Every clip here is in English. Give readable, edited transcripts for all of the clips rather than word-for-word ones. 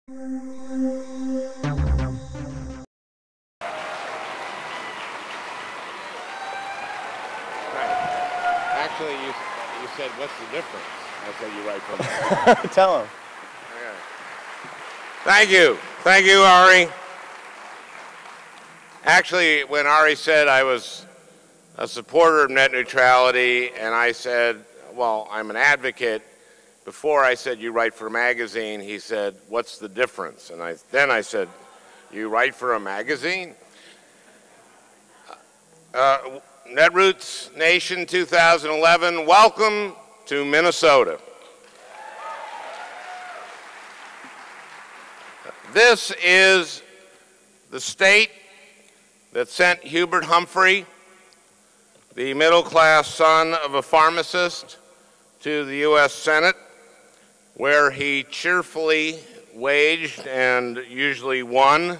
Actually, you said, what's the difference? I said, you write for me. Tell him. Okay. Thank you. Thank you, Ari. Actually, when Ari said I was a supporter of net neutrality, and I said, well, I'm an advocate, before I said, you write for a magazine, he said, what's the difference? And then I said, you write for a magazine? Netroots Nation 2011, welcome to Minnesota. This is the state that sent Hubert Humphrey, the middle-class son of a pharmacist, to the U.S. Senate, where he cheerfully waged and usually won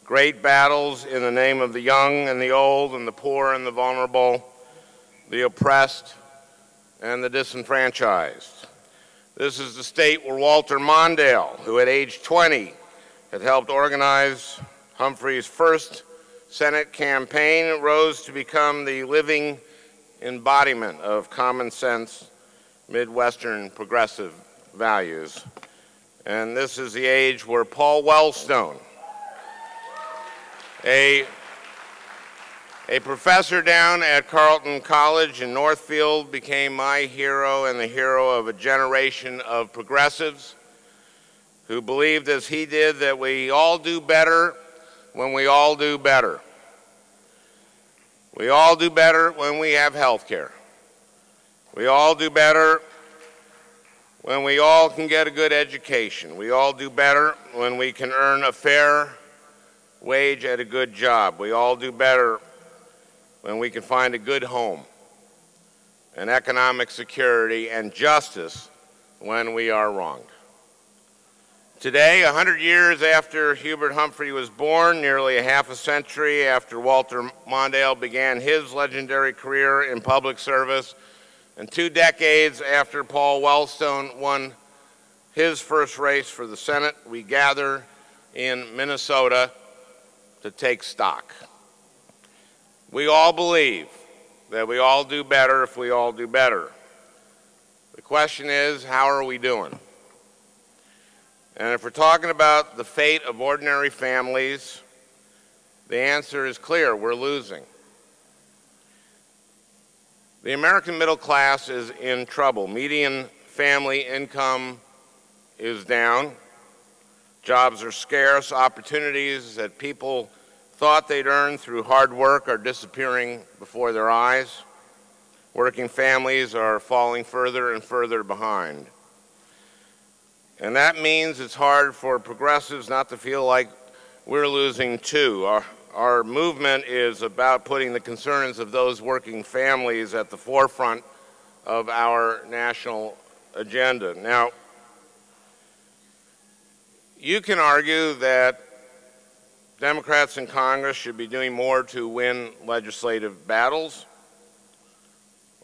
great battles in the name of the young and the old and the poor and the vulnerable, the oppressed and the disenfranchised. This is the state where Walter Mondale, who at age 20 had helped organize Humphrey's first Senate campaign, rose to become the living embodiment of common sense, Midwestern progressive values. And this is the age where Paul Wellstone, a professor down at Carleton College in Northfield, became my hero and the hero of a generation of progressives who believed, as he did, that we all do better when we all do better. We all do better when we have health care. We all do better when we all can get a good education. We all do better when we can earn a fair wage at a good job. We all do better when we can find a good home and economic security and justice when we are wronged. Today, 100 years after Hubert Humphrey was born, nearly a half a century after Walter Mondale began his legendary career in public service, and 2 decades after Paul Wellstone won his first race for the Senate, we gather in Minnesota to take stock. We all believe that we all do better if we all do better. The question is, how are we doing? And if we're talking about the fate of ordinary families, the answer is clear: we're losing. The American middle class is in trouble. Median family income is down. Jobs are scarce. Opportunities that people thought they'd earn through hard work are disappearing before their eyes. Working families are falling further and further behind. And that means it's hard for progressives not to feel like we're losing too. Our movement is about putting the concerns of those working families at the forefront of our national agenda. Now, you can argue that Democrats in Congress should be doing more to win legislative battles.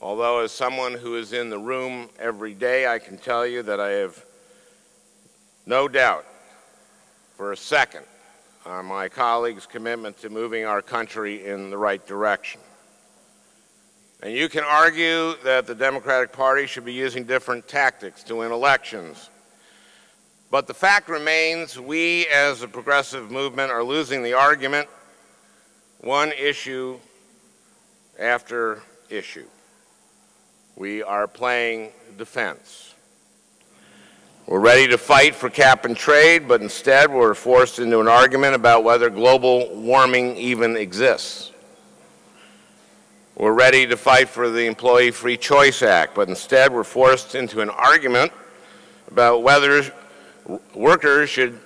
Although, as someone who is in the room every day, I can tell you that I have no doubt for a second on my colleagues' commitment to moving our country in the right direction. And you can argue that the Democratic Party should be using different tactics to win elections. But the fact remains, we as a progressive movement are losing the argument, one issue after issue. We are playing defense. We're ready to fight for cap and trade, but instead we're forced into an argument about whether global warming even exists. We're ready to fight for the Employee Free Choice Act, but instead we're forced into an argument about whether workers should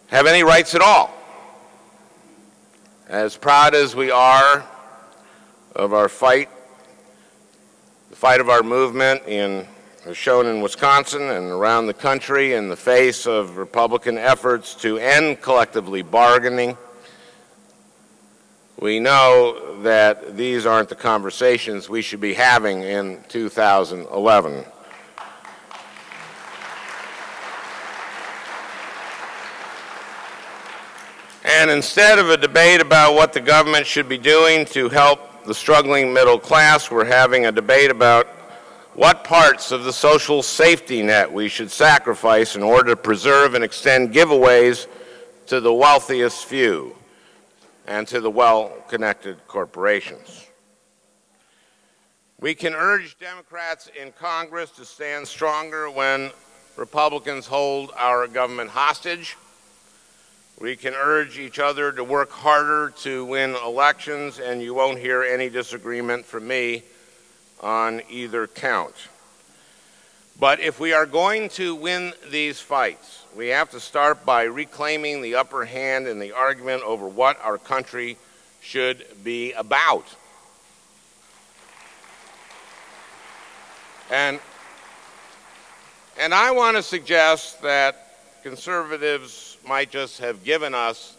have any rights at all. As proud as we are of our fight, the fight of our movement as shown in Wisconsin and around the country in the face of Republican efforts to end collectively bargaining, we know that these aren't the conversations we should be having in 2011. And instead of a debate about what the government should be doing to help the struggling middle class, we're having a debate about what parts of the social safety net we should sacrifice in order to preserve and extend giveaways to the wealthiest few and to the well-connected corporations. We can urge Democrats in Congress to stand stronger when Republicans hold our government hostage. We can urge each other to work harder to win elections, and you won't hear any disagreement from me on either count. But if we are going to win these fights, we have to start by reclaiming the upper hand in the argument over what our country should be about. And I want to suggest that conservatives might just have given us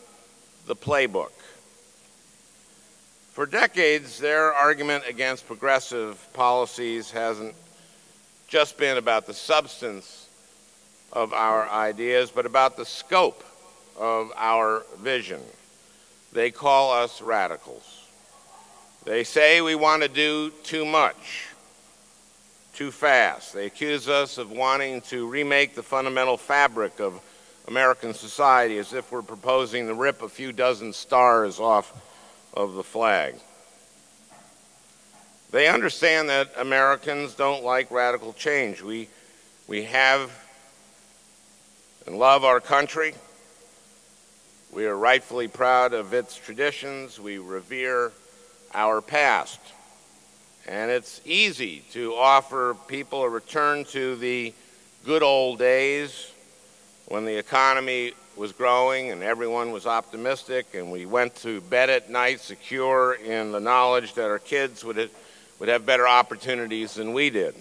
the playbook. For decades, their argument against progressive policies hasn't just been about the substance of our ideas, but about the scope of our vision. They call us radicals. They say we want to do too much, too fast. They accuse us of wanting to remake the fundamental fabric of American society as if we're proposing to rip a few dozen stars off of the flag. They understand that Americans don't like radical change. We have and love our country. We are rightfully proud of its traditions. We revere our past. And it's easy to offer people a return to the good old days when the economy was growing and everyone was optimistic and we went to bed at night secure in the knowledge that our kids would have better opportunities than we did.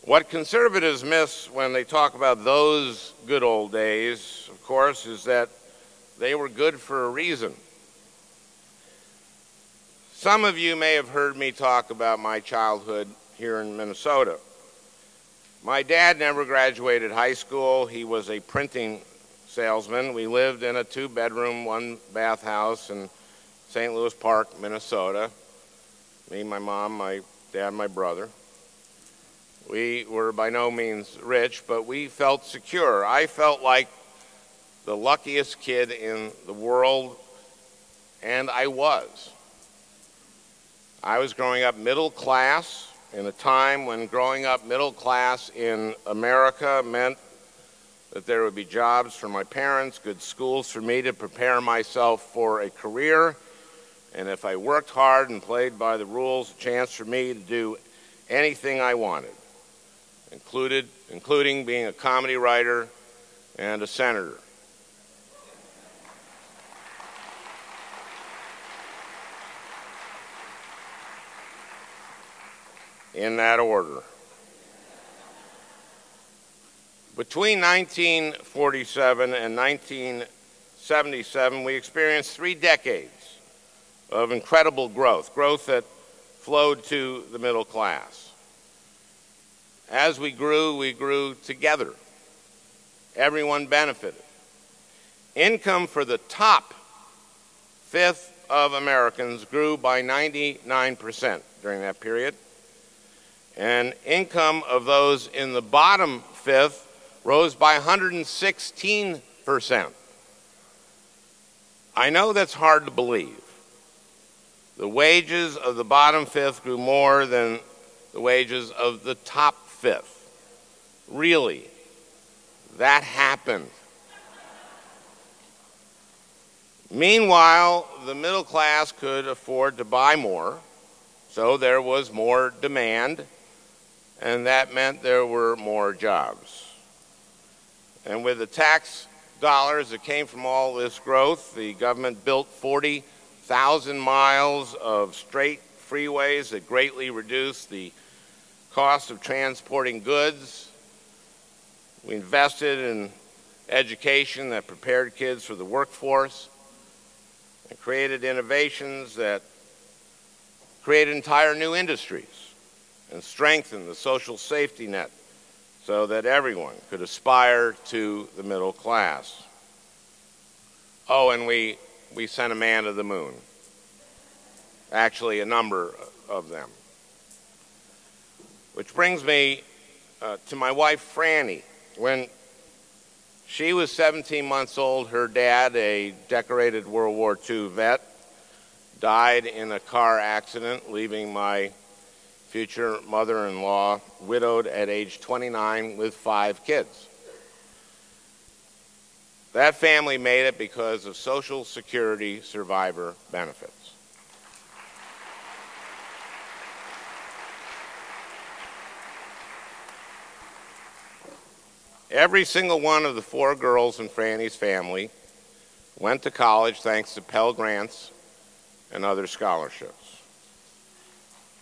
What conservatives miss when they talk about those good old days, of course, is that they were good for a reason. Some of you may have heard me talk about my childhood here in Minnesota. My dad never graduated high school. He was a printing salesman. We lived in a 2-bedroom, 1-bath house in St. Louis Park, Minnesota. Me, my mom, my dad, my brother. We were by no means rich, but we felt secure. I felt like the luckiest kid in the world, and I was. I was growing up middle class in a time when growing up middle class in America meant that there would be jobs for my parents, good schools for me to prepare myself for a career, and if I worked hard and played by the rules, a chance for me to do anything I wanted, including being a comedy writer and a senator. In that order. Between 1947 and 1977, we experienced 3 decades of incredible growth that flowed to the middle class. As we grew together. Everyone benefited. Income for the top 1/5 of Americans grew by 99% during that period. And income of those in the bottom 1/5 rose by 116%. I know that's hard to believe. The wages of the bottom 1/5 grew more than the wages of the top 1/5. Really, that happened. Meanwhile, the middle class could afford to buy more, so there was more demand, and that meant there were more jobs. And with the tax dollars that came from all this growth, the government built 40,000 miles of straight freeways that greatly reduced the cost of transporting goods. We invested in education that prepared kids for the workforce and created innovations that created entire new industries and strengthened the social safety net so that everyone could aspire to the middle class. Oh, and we sent a man to the moon. Actually, a number of them. Which brings me to my wife, Franny. When she was 17 months old, her dad, a decorated World War II vet, died in a car accident, leaving my future mother-in-law widowed at age 29 with 5 kids. That family made it because of Social Security survivor benefits. Every single one of the 4 girls in Franny's family went to college thanks to Pell Grants and other scholarships.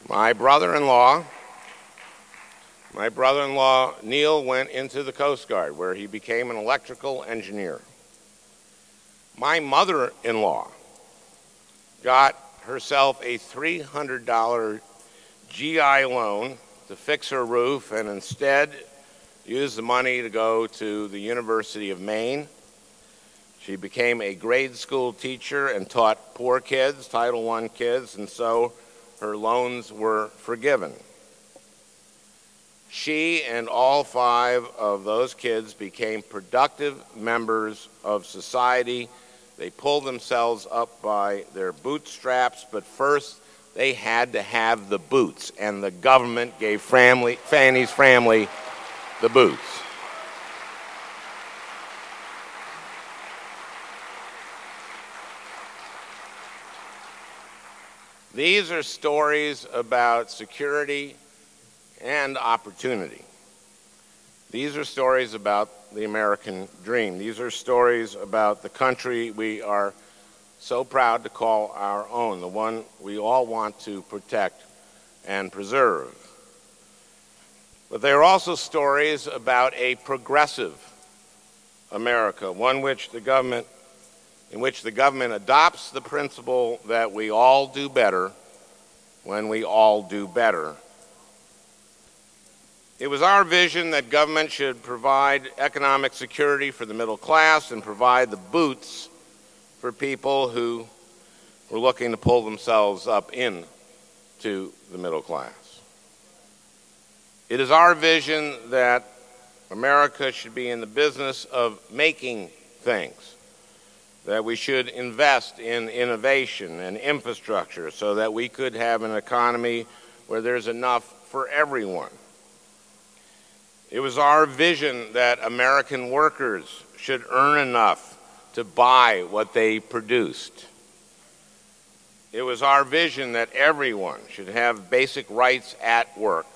My brother-in-law Neil went into the Coast Guard, where he became an electrical engineer. My mother-in-law got herself a $300 GI loan to fix her roof and instead used the money to go to the University of Maine. She became a grade school teacher and taught poor kids, Title I kids, and so her loans were forgiven. She and all 5 of those kids became productive members of society. They pulled themselves up by their bootstraps, but first they had to have the boots, and the government gave Fanny's family the boots. These are stories about security and opportunity. These are stories about the American dream. These are stories about the country we are so proud to call our own, the one we all want to protect and preserve. But they are also stories about a progressive America, one in which the government adopts the principle that we all do better when we all do better. It was our vision that government should provide economic security for the middle class and provide the boots for people who were looking to pull themselves up into the middle class. It is our vision that America should be in the business of making things, that we should invest in innovation and infrastructure so that we could have an economy where there's enough for everyone. It was our vision that American workers should earn enough to buy what they produced. It was our vision that everyone should have basic rights at work,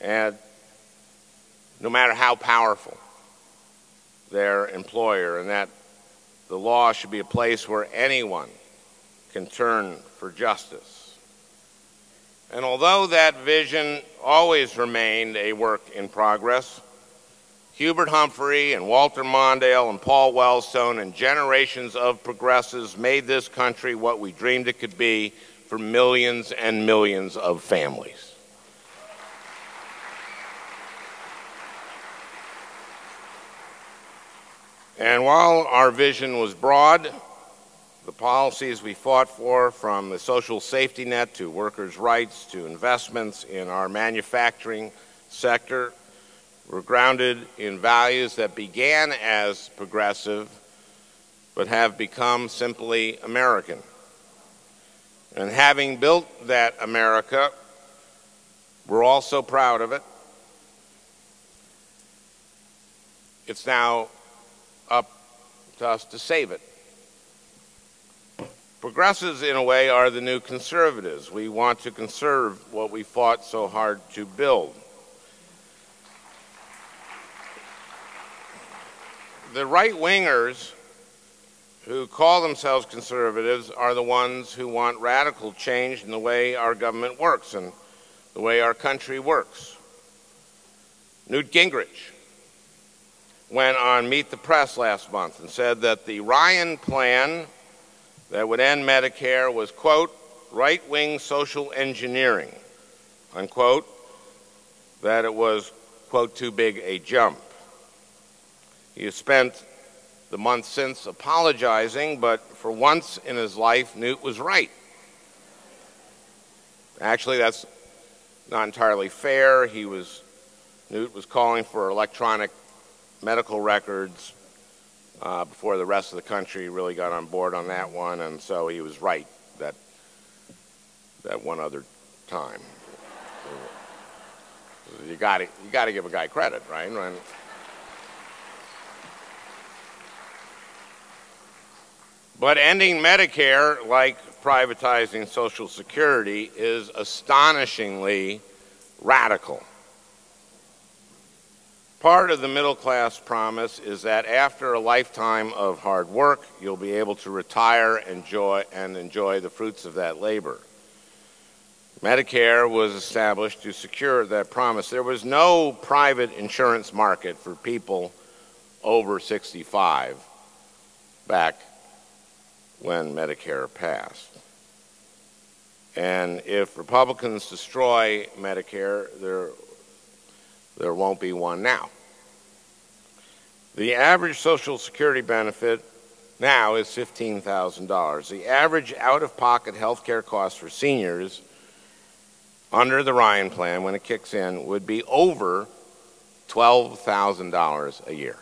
and no matter how powerful their employer, and that the law should be a place where anyone can turn for justice. And although that vision always remained a work in progress, Hubert Humphrey and Walter Mondale and Paul Wellstone and generations of progressives made this country what we dreamed it could be for millions and millions of families. And while our vision was broad, the policies we fought for, from the social safety net to workers' rights to investments in our manufacturing sector, were grounded in values that began as progressive but have become simply American. And having built that America, we're all so proud of it. It's now up to us to save it. Progressives, in a way, are the new conservatives. We want to conserve what we fought so hard to build. The right-wingers who call themselves conservatives are the ones who want radical change in the way our government works and the way our country works. Newt Gingrich went on Meet the Press last month and said that the Ryan plan that would end Medicare was, quote, right-wing social engineering, unquote, that it was, quote, too big a jump. He has spent the month since apologizing, but for once in his life, Newt was right. Actually, that's not entirely fair. Newt was calling for electronic medical records before the rest of the country really got on board on that one, and so he was right that one other time. You got to give a guy credit, right? But ending Medicare, like privatizing Social Security, is astonishingly radical. Part of the middle class promise is that after a lifetime of hard work, you'll be able to retire and enjoy the fruits of that labor. Medicare was established to secure that promise. There was no private insurance market for people over 65 back when Medicare passed. And if Republicans destroy Medicare, there won't be one now. The average Social Security benefit now is $15,000. The average out-of-pocket health care cost for seniors under the Ryan plan, when it kicks in, would be over $12,000 a year.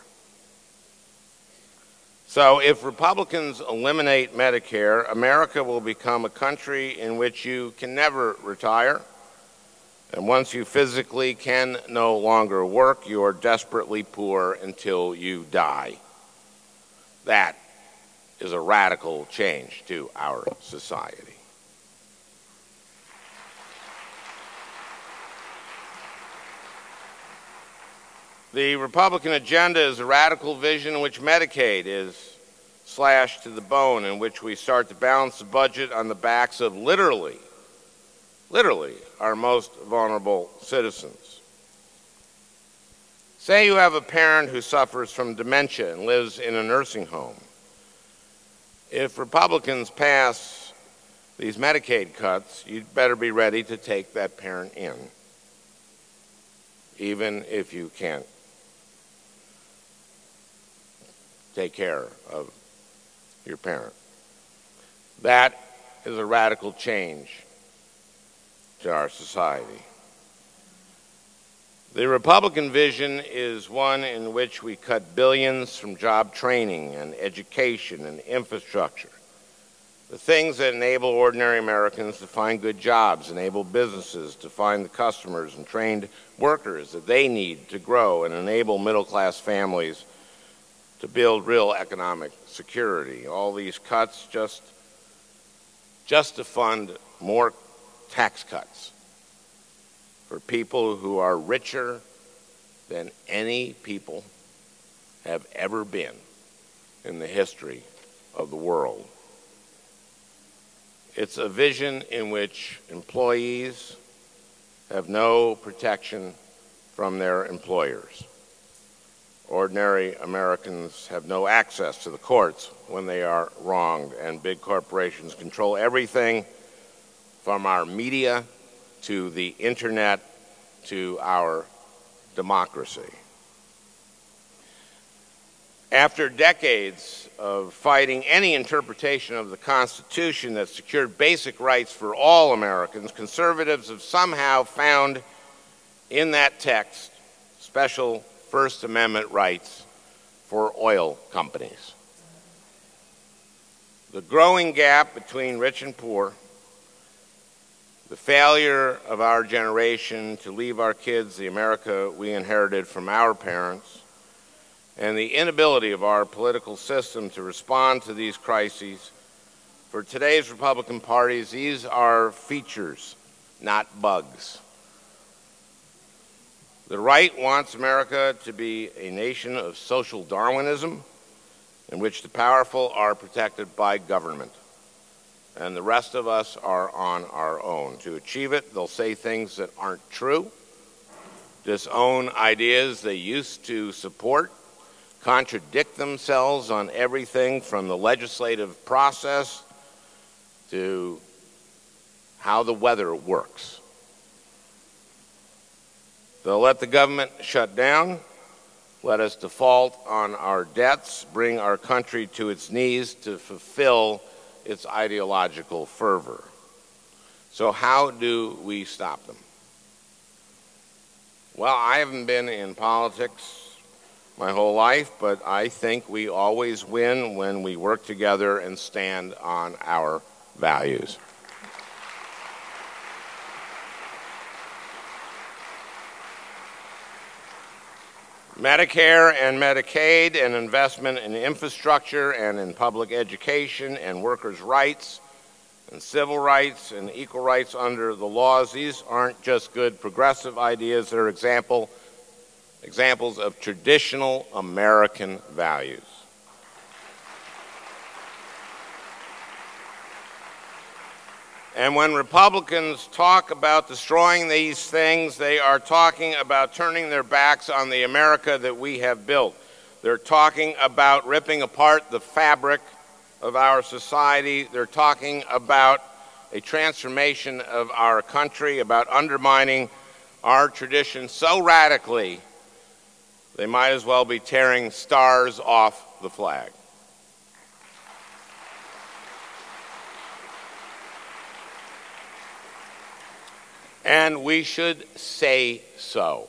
So if Republicans eliminate Medicare, America will become a country in which you can never retire. And once you physically can no longer work, you are desperately poor until you die. That is a radical change to our society. The Republican agenda is a radical vision in which Medicaid is slashed to the bone, in which we start to balance the budget on the backs of literally our most vulnerable citizens. Say you have a parent who suffers from dementia and lives in a nursing home. If Republicans pass these Medicaid cuts, you'd better be ready to take that parent in, even if you can't take care of your parent. That is a radical change to our society. The Republican vision is one in which we cut billions from job training and education and infrastructure, the things that enable ordinary Americans to find good jobs, enable businesses to find the customers and trained workers that they need to grow, and enable middle-class families to build real economic security. All these cuts just to fund more tax cuts for people who are richer than any people have ever been in the history of the world. It's a vision in which employees have no protection from their employers. Ordinary Americans have no access to the courts when they are wronged, and big corporations control everything from our media to the internet to our democracy. After decades of fighting any interpretation of the Constitution that secured basic rights for all Americans, conservatives have somehow found in that text special First Amendment rights for oil companies. The growing gap between rich and poor, the failure of our generation to leave our kids the America we inherited from our parents, and the inability of our political system to respond to these crises, for today's Republican parties, these are features, not bugs. The right wants America to be a nation of social Darwinism, in which the powerful are protected by government, and the rest of us are on our own. To achieve it, they'll say things that aren't true, disown ideas they used to support, contradict themselves on everything from the legislative process to how the weather works. They'll let the government shut down, let us default on our debts, bring our country to its knees to fulfill its ideological fervor. So how do we stop them? Well, I haven't been in politics my whole life, but I think we always win when we work together and stand on our values. Medicare and Medicaid and investment in infrastructure and in public education and workers' rights and civil rights and equal rights under the laws, these aren't just good progressive ideas, they're examples of traditional American values. And when Republicans talk about destroying these things, they are talking about turning their backs on the America that we have built. They're talking about ripping apart the fabric of our society. They're talking about a transformation of our country, about undermining our tradition so radically they might as well be tearing stars off the flag. And we should say so.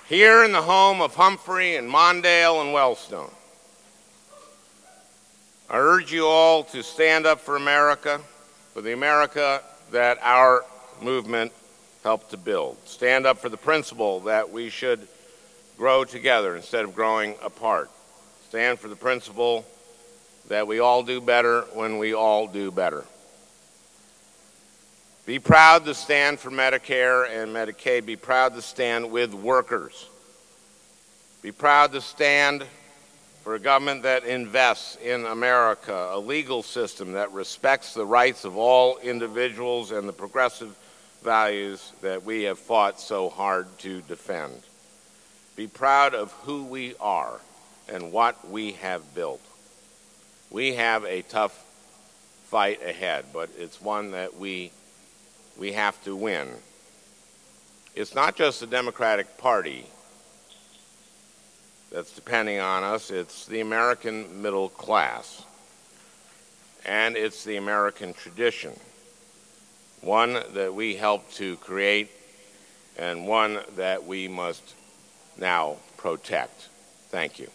Here in the home of Humphrey and Mondale and Wellstone, I urge you all to stand up for America, for the America that our movement helped to build. Stand up for the principle that we should grow together instead of growing apart. Stand for the principle that we all do better when we all do better. Be proud to stand for Medicare and Medicaid. Be proud to stand with workers. Be proud to stand for a government that invests in America, a legal system that respects the rights of all individuals and the progressive values that we have fought so hard to defend. Be proud of who we are and what we have built. We have a tough fight ahead, but it's one that we have to win. It's not just the Democratic Party that's depending on us, it's the American middle class, and it's the American tradition, one that we helped to create and one that we must now protect. Thank you.